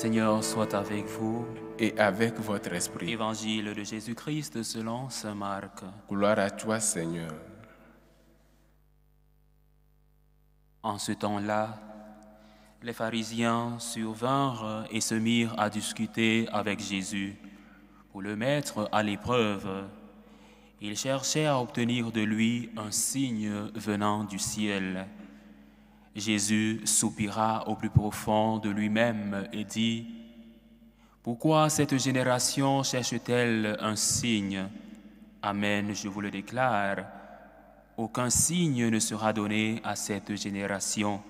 Seigneur soit avec vous. Et avec votre esprit. Évangile de Jésus-Christ selon saint Marc. Gloire à toi, Seigneur. En ce temps-là, les pharisiens survinrent et se mirent à discuter avec Jésus pour le mettre à l'épreuve. Ils cherchaient à obtenir de lui un signe venant du ciel. Jésus soupira au plus profond de lui-même et dit : « Pourquoi cette génération cherche-t-elle un signe ? Amen, je vous le déclare, aucun signe ne sera donné à cette génération. »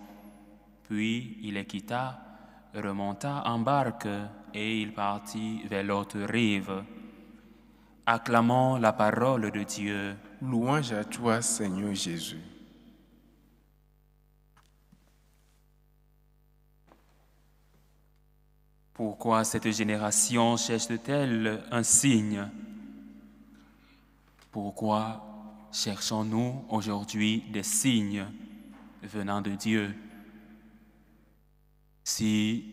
Puis il les quitta, remonta en barque et il partit vers l'autre rive. Acclamons la parole de Dieu. Louange à toi, Seigneur Jésus. Pourquoi cette génération cherche-t-elle un signe ? Pourquoi cherchons-nous aujourd'hui des signes venant de Dieu ? Si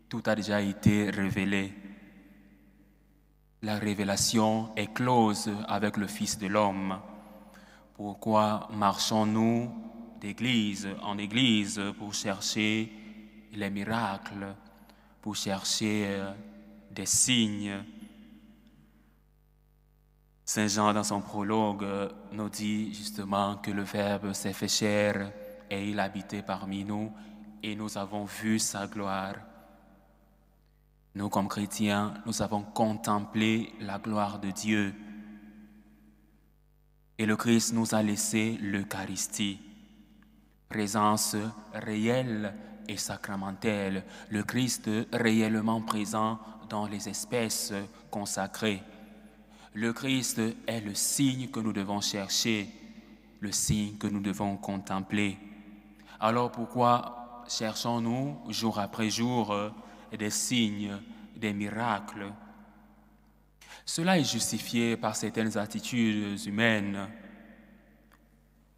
tout a déjà été révélé, la révélation est close avec le Fils de l'homme. Pourquoi marchons-nous d'église en église pour chercher les miracles, pour chercher des signes? Saint Jean, dans son prologue, nous dit justement que le Verbe s'est fait chair et il habitait parmi nous et nous avons vu sa gloire. Nous, comme chrétiens, nous avons contemplé la gloire de Dieu. Et le Christ nous a laissé l'Eucharistie, présence réelle et sacramentelle, le Christ réellement présent dans les espèces consacrées. Le Christ est le signe que nous devons chercher, le signe que nous devons contempler. Alors pourquoi cherchons-nous jour après jour des signes, des miracles? Cela est justifié par certaines attitudes humaines,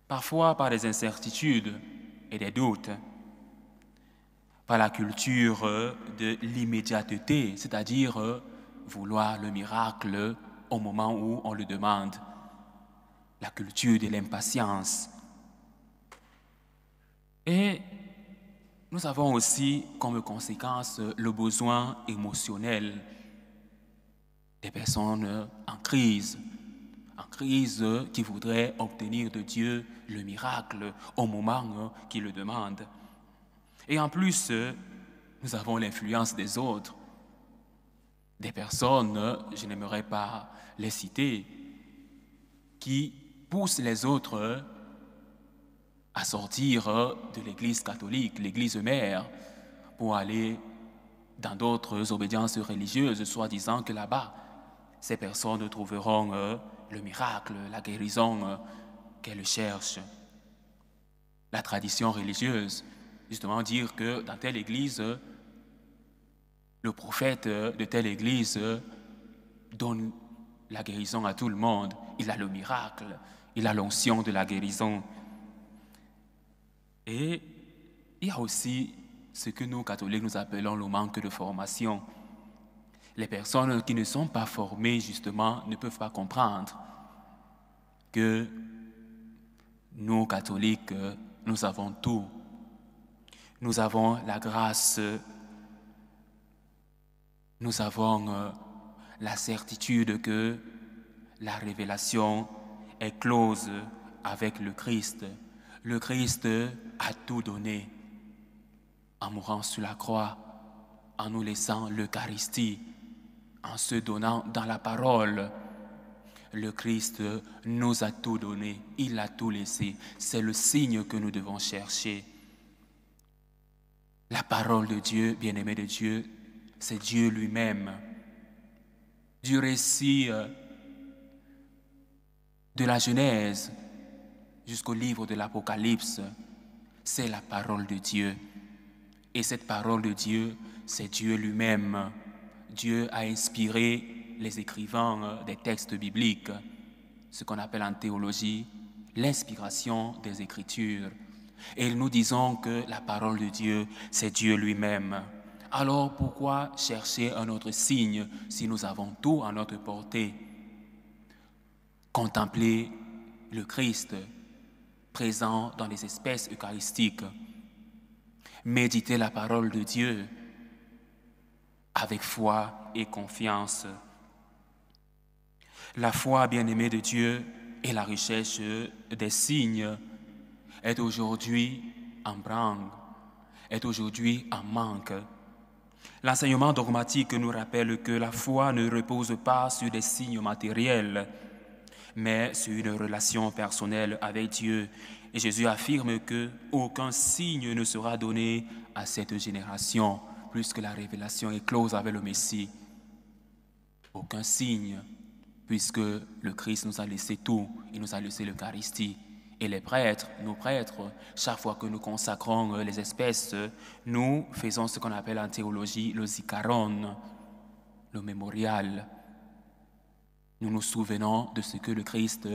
parfois par des incertitudes et des doutes, par la culture de l'immédiateté, c'est-à-dire vouloir le miracle au moment où on le demande, la culture de l'impatience. Et nous avons aussi comme conséquence le besoin émotionnel des personnes en crise qui voudraient obtenir de Dieu le miracle au moment qu'ils le demandent. Et en plus, nous avons l'influence des autres, des personnes, je n'aimerais pas les citer, qui poussent les autres à sortir de l'Église catholique, l'Église mère, pour aller dans d'autres obédiences religieuses, soi-disant que là-bas, ces personnes trouveront le miracle, la guérison qu'elles cherchent. La tradition religieuse, justement dire que dans telle église, le prophète de telle église donne la guérison à tout le monde. Il a le miracle, il a l'onction de la guérison. Et il y a aussi ce que nous, catholiques, nous appelons le manque de formation. Les personnes qui ne sont pas formées, justement, ne peuvent pas comprendre que nous, catholiques, nous avons tout. Nous avons la grâce, nous avons la certitude que la révélation est close avec le Christ. Le Christ a tout donné en mourant sur la croix, en nous laissant l'Eucharistie, en se donnant dans la parole. Le Christ nous a tout donné, il a tout laissé. C'est le signe que nous devons chercher. La parole de Dieu, bien-aimé de Dieu, c'est Dieu lui-même. Du récit de la Genèse jusqu'au livre de l'Apocalypse, c'est la parole de Dieu. Et cette parole de Dieu, c'est Dieu lui-même. Dieu a inspiré les écrivains des textes bibliques, ce qu'on appelle en théologie l'inspiration des Écritures. Et nous disons que la parole de Dieu, c'est Dieu lui-même. Alors pourquoi chercher un autre signe si nous avons tout à notre portée? Contempler le Christ présent dans les espèces eucharistiques. Méditer la parole de Dieu avec foi et confiance. La foi, bien-aimée de Dieu, et la recherche des signes est aujourd'hui en branle, est aujourd'hui en manque. L'enseignement dogmatique nous rappelle que la foi ne repose pas sur des signes matériels, mais sur une relation personnelle avec Dieu. Et Jésus affirme qu'aucun signe ne sera donné à cette génération, puisque la révélation est close avec le Messie. Aucun signe, puisque le Christ nous a laissé tout, il nous a laissé l'Eucharistie. Et les prêtres, nos prêtres, chaque fois que nous consacrons les espèces, nous faisons ce qu'on appelle en théologie le zikaron, le mémorial. Nous nous souvenons de ce que le Christ,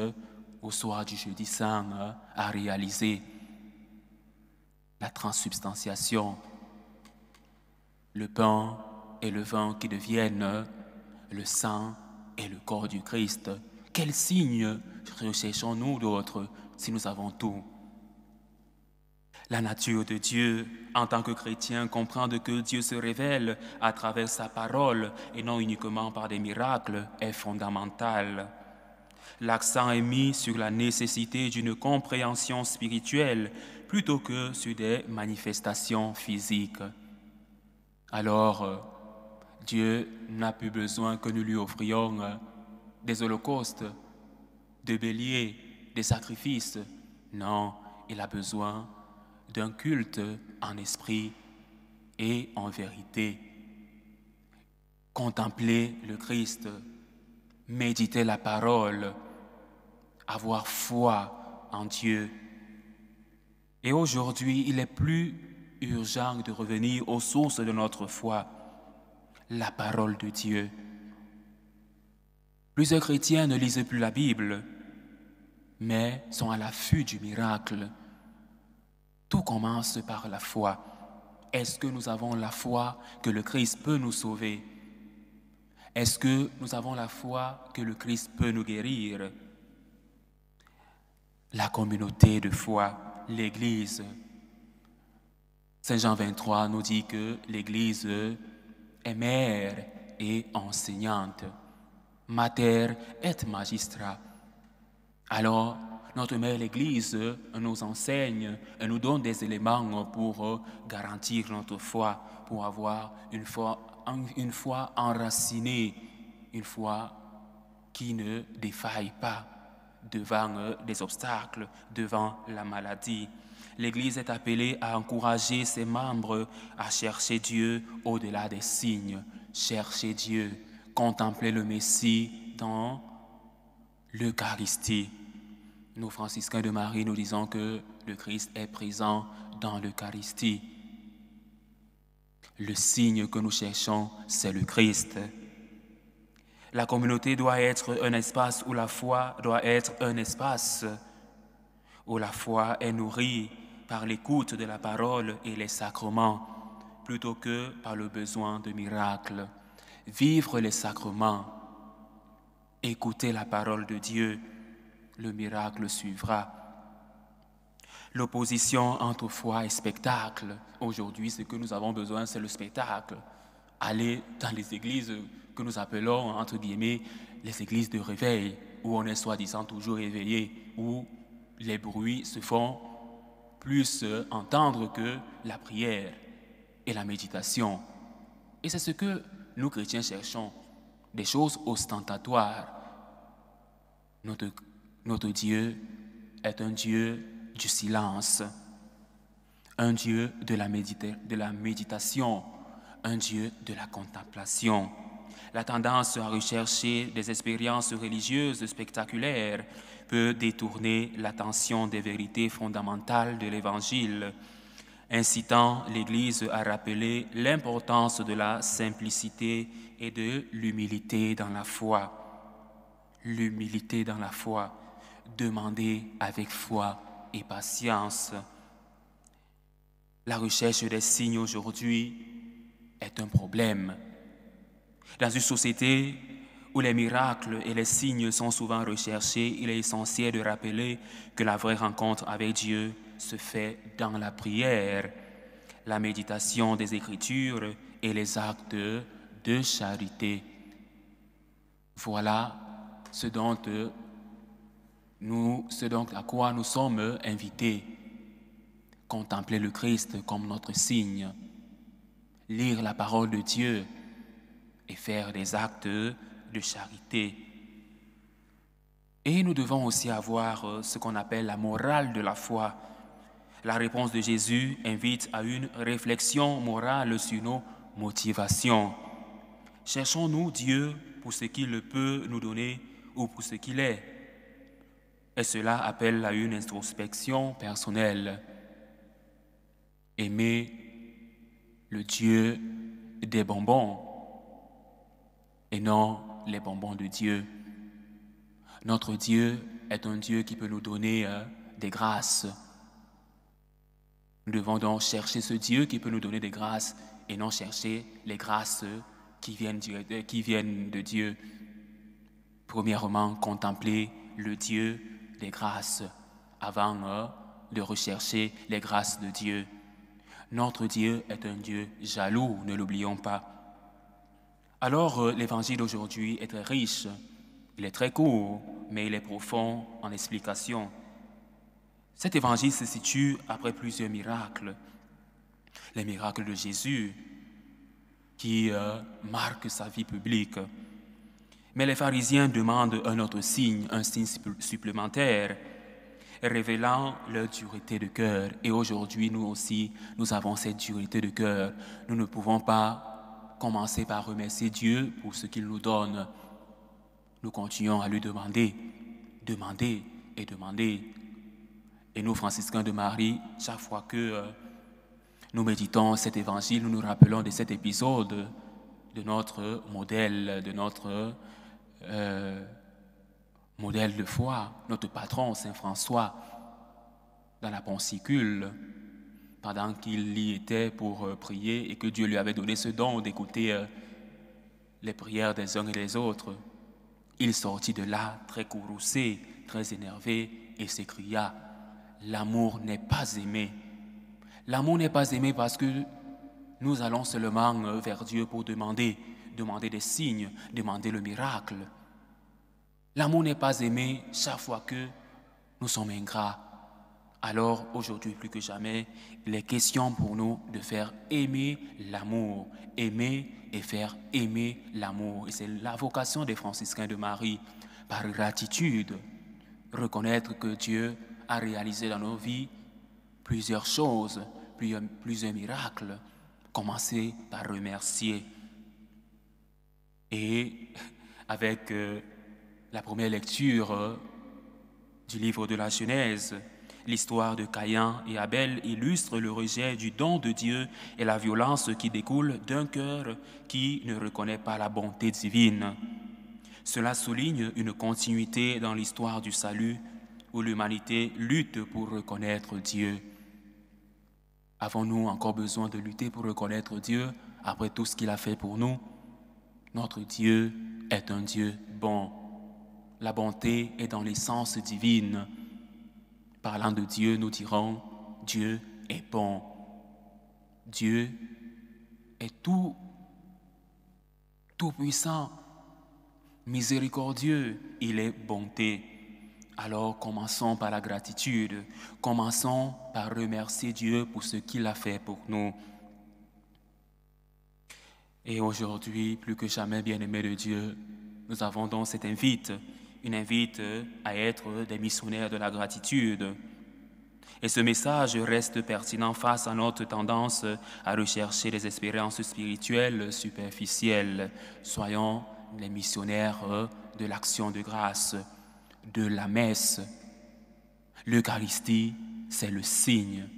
au soir du jeudi saint, a réalisé. La transsubstantiation, le pain et le vin qui deviennent le sang et le corps du Christ. Quel signe recherchons-nous d'autre si nous avons tout? La nature de Dieu, en tant que chrétien, comprendre que Dieu se révèle à travers sa parole et non uniquement par des miracles est fondamental. L'accent est mis sur la nécessité d'une compréhension spirituelle plutôt que sur des manifestations physiques. Alors, Dieu n'a plus besoin que nous lui offrions des holocaustes, des béliers, des sacrifices. Non, il a besoin d'un culte en esprit et en vérité. Contempler le Christ, méditer la parole, avoir foi en Dieu. Et aujourd'hui, il est plus urgent de revenir aux sources de notre foi, la parole de Dieu. Plusieurs chrétiens ne lisent plus la Bible, mais sont à l'affût du miracle. Tout commence par la foi. Est-ce que nous avons la foi que le Christ peut nous sauver? Est-ce que nous avons la foi que le Christ peut nous guérir? La communauté de foi, l'Église. Saint Jean 23 nous dit que l'Église est mère et enseignante. Mater et magistra. Alors, notre mère l'Église nous enseigne et nous donne des éléments pour garantir notre foi, pour avoir une foi enracinée, une foi qui ne défaille pas devant des obstacles, devant la maladie. L'Église est appelée à encourager ses membres à chercher Dieu au-delà des signes, chercher Dieu, contempler le Messie dans l'Eucharistie. Nous, franciscains de Marie, nous disons que le Christ est présent dans l'Eucharistie. Le signe que nous cherchons, c'est le Christ. La communauté doit être un espace où la foi doit être un espace où la foi est nourrie par l'écoute de la parole et les sacrements, plutôt que par le besoin de miracles. Vivre les sacrements, écouter la parole de Dieu, le miracle suivra. L'opposition entre foi et spectacle. Aujourd'hui, ce que nous avons besoin, c'est le spectacle. Aller dans les églises que nous appelons, entre guillemets, les églises de réveil, où on est soi-disant toujours éveillé, où les bruits se font plus entendre que la prière et la méditation. Et c'est ce que nous, chrétiens, cherchons, des choses ostentatoires. Notre Dieu est un Dieu du silence, un Dieu de la méditation, un Dieu de la contemplation. La tendance à rechercher des expériences religieuses spectaculaires peut détourner l'attention des vérités fondamentales de l'Évangile, incitant l'Église à rappeler l'importance de la simplicité et de l'humilité dans la foi. L'humilité dans la foi, demander avec foi et patience. La recherche des signes aujourd'hui est un problème. Dans une société où les miracles et les signes sont souvent recherchés, il est essentiel de rappeler que la vraie rencontre avec Dieu se fait dans la prière, la méditation des Écritures et les actes de charité. Voilà ce dont à quoi nous sommes invités. Contempler le Christ comme notre signe, lire la parole de Dieu et faire des actes de charité. Et nous devons aussi avoir ce qu'on appelle la morale de la foi. La réponse de Jésus invite à une réflexion morale sur nos motivations. Cherchons-nous Dieu pour ce qu'il peut nous donner ou pour ce qu'il est? Et cela appelle à une introspection personnelle. Aimer le Dieu des bonbons et non les bonbons de Dieu. Notre Dieu est un Dieu qui peut nous donner des grâces. Nous devons donc chercher ce Dieu qui peut nous donner des grâces et non chercher les grâces qui viennent de Dieu. Premièrement, contempler le Dieu des grâces avant de rechercher les grâces de Dieu. Notre Dieu est un Dieu jaloux, ne l'oublions pas. Alors, l'évangile d'aujourd'hui est très riche. Il est très court, mais il est profond en explication. Cet évangile se situe après plusieurs miracles. Les miracles de Jésus qui marquent sa vie publique. Mais les pharisiens demandent un autre signe, un signe supplémentaire, révélant leur dureté de cœur. Et aujourd'hui, nous aussi, nous avons cette dureté de cœur. Nous ne pouvons pas commencer par remercier Dieu pour ce qu'il nous donne. Nous continuons à lui demander. Et nous, franciscains de Marie, chaque fois que nous méditons cet évangile, nous nous rappelons de cet épisode de notre modèle, modèle de foi, notre patron, Saint François, dans la Poncicule, pendant qu'il y était pour prier et que Dieu lui avait donné ce don d'écouter les prières des uns et des autres. Il sortit de là très courroucé, très énervé et s'écria « L'amour n'est pas aimé. » L'amour n'est pas aimé parce que nous allons seulement vers Dieu pour demander des signes, demander le miracle. L'amour n'est pas aimé chaque fois que nous sommes ingrats. Alors, aujourd'hui, plus que jamais, il est question pour nous de faire aimer l'amour, aimer et faire aimer l'amour. Et c'est la vocation des franciscains de Marie, par gratitude, reconnaître que Dieu a réalisé dans nos vies plusieurs choses, plusieurs miracles. Commencer par remercier. Et avec la première lecture du livre de la Genèse, l'histoire de Caïn et Abel illustre le rejet du don de Dieu et la violence qui découle d'un cœur qui ne reconnaît pas la bonté divine. Cela souligne une continuité dans l'histoire du salut où l'humanité lutte pour reconnaître Dieu. Avons-nous encore besoin de lutter pour reconnaître Dieu après tout ce qu'il a fait pour nous? Notre Dieu est un Dieu bon. La bonté est dans l'essence divine. Parlant de Dieu, nous dirons « Dieu est bon ». Dieu est tout puissant, miséricordieux, il est bonté. Alors commençons par la gratitude, commençons par remercier Dieu pour ce qu'il a fait pour nous. Et aujourd'hui, plus que jamais, bien-aimés de Dieu, nous avons donc cette une invite à être des missionnaires de la gratitude. Et ce message reste pertinent face à notre tendance à rechercher des expériences spirituelles superficielles. Soyons les missionnaires de l'action de grâce, de la messe. L'Eucharistie, c'est le signe.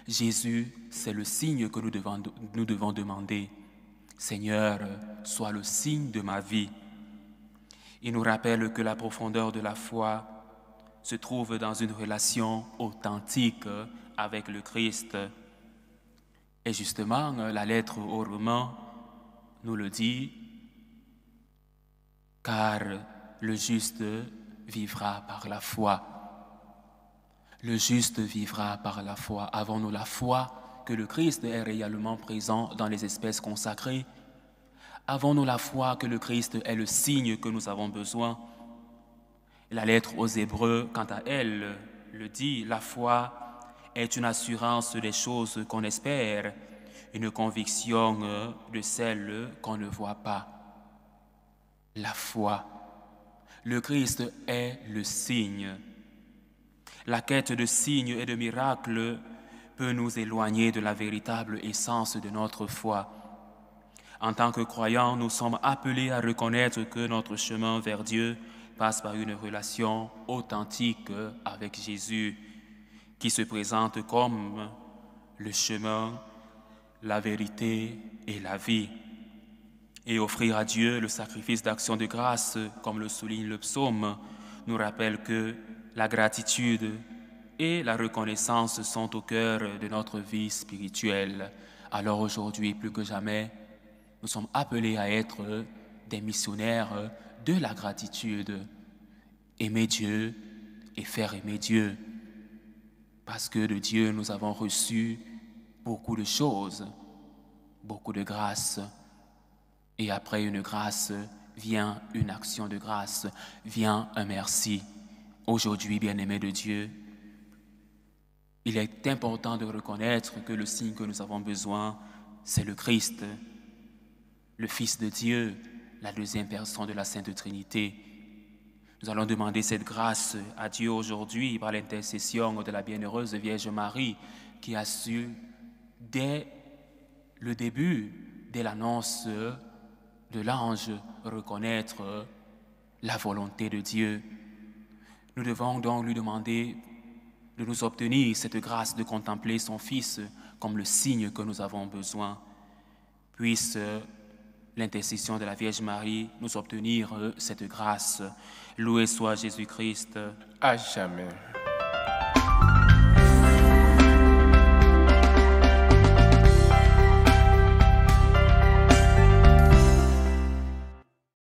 Jésus, c'est le signe que nous devons demander. Seigneur, sois le signe de ma vie. Il nous rappelle que la profondeur de la foi se trouve dans une relation authentique avec le Christ. Et justement, la lettre aux Romains nous le dit, car le juste vivra par la foi. Le juste vivra par la foi. Avons-nous la foi que le Christ est réellement présent dans les espèces consacrées? Avons-nous la foi que le Christ est le signe que nous avons besoin? La lettre aux Hébreux, quant à elle, le dit, la foi est une assurance des choses qu'on espère, une conviction de celles qu'on ne voit pas. La foi. Le Christ est le signe. La quête de signes et de miracles peut nous éloigner de la véritable essence de notre foi. En tant que croyants, nous sommes appelés à reconnaître que notre chemin vers Dieu passe par une relation authentique avec Jésus, qui se présente comme le chemin, la vérité et la vie. Et offrir à Dieu le sacrifice d'action de grâce, comme le souligne le psaume, nous rappelle que la gratitude et la reconnaissance sont au cœur de notre vie spirituelle. Alors aujourd'hui, plus que jamais, nous sommes appelés à être des missionnaires de la gratitude. Aimer Dieu et faire aimer Dieu. Parce que de Dieu, nous avons reçu beaucoup de choses, beaucoup de grâce. Et après une grâce, vient une action de grâce, vient un merci. Aujourd'hui, bien-aimés de Dieu, il est important de reconnaître que le signe que nous avons besoin, c'est le Christ, le Fils de Dieu, la deuxième personne de la Sainte Trinité. Nous allons demander cette grâce à Dieu aujourd'hui par l'intercession de la bienheureuse Vierge Marie qui a su, dès le début, dès l'annonce de l'ange, reconnaître la volonté de Dieu. Nous devons donc lui demander de nous obtenir cette grâce de contempler son Fils comme le signe que nous avons besoin. Puisse l'intercession de la Vierge Marie nous obtenir cette grâce. Loué soit Jésus-Christ. À jamais.